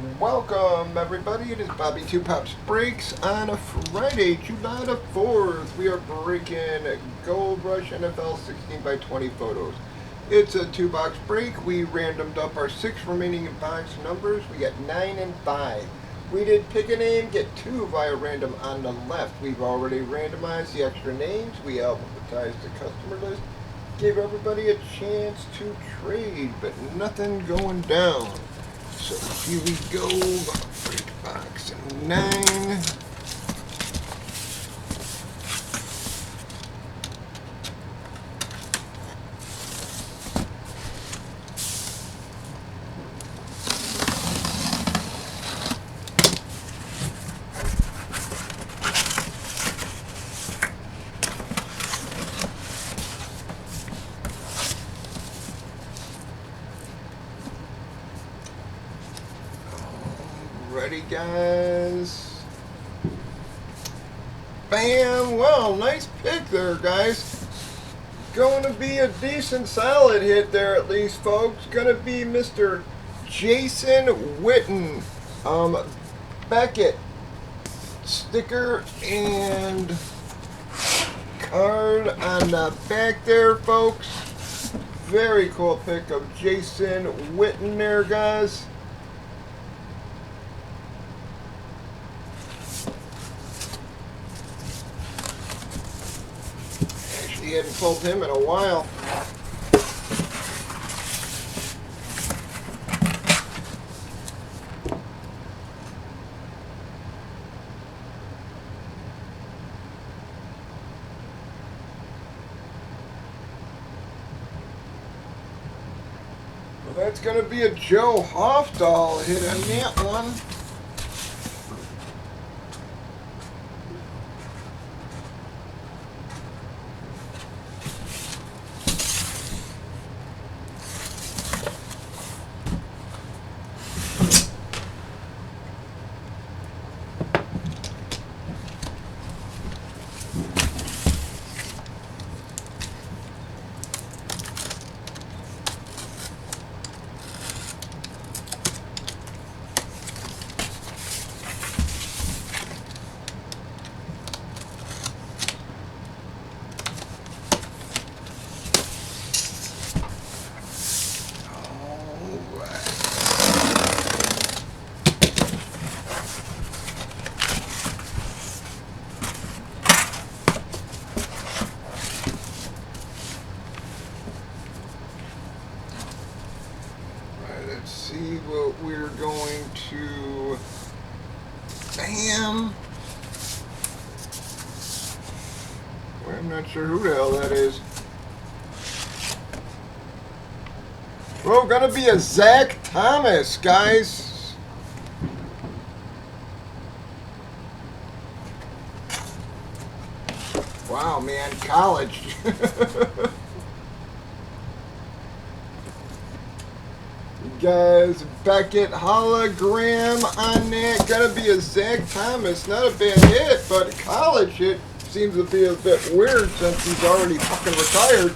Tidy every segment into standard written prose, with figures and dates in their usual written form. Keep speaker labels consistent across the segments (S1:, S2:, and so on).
S1: Welcome everybody, it is Bobby Two Pops Breaks on a Friday, July the 4th. We are breaking Gold Rush NFL 16 by 20 photos. It's a 2-box break. We randomed up our 6 remaining box numbers. We got 9 and 5. We did pick a name, get 2 via random on the left. We've already randomized the extra names. We alphabetized the customer list. Gave everybody a chance to trade, but nothing going down. So here we go, break box 9. Ready, guys? Bam! Well, nice pick there, guys. Going to be a decent solid hit there at least, folks. Going to be Mr. Jason Witten. Beckett. Sticker and card on the back there, folks. Very cool pick of Jason Witten there, guys. He hadn't pulled him in a while. Well, that's going to be a Joe Hofdahl hit on that one. Let's see what we're going to. Bam! Well, I'm not sure who the hell that is. Well, gonna be a Zach Thomas, guys. Wow, man, college. Guys, Beckett hologram on that. Gotta be a Zach Thomas. Not a bad hit, but a college hit seems to be a bit weird since he's already fucking retired.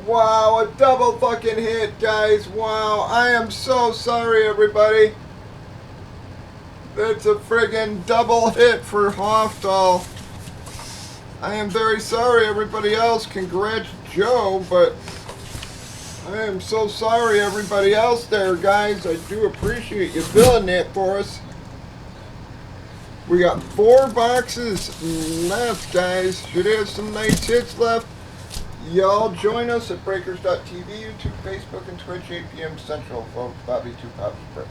S1: Wow, a double fucking hit, guys. Wow, I am so sorry, everybody. That's a friggin' double hit for Hofdahl. I am very sorry, everybody else. Congrats, Joe, but I am so sorry, everybody else there, guys. I do appreciate you filling that for us. We got 4 boxes left, guys. Should have some nice hits left. Y'all join us at breakers.tv, YouTube, Facebook, and Twitch, 8 p.m. Central, folks. Bobby Two Pops Breaks.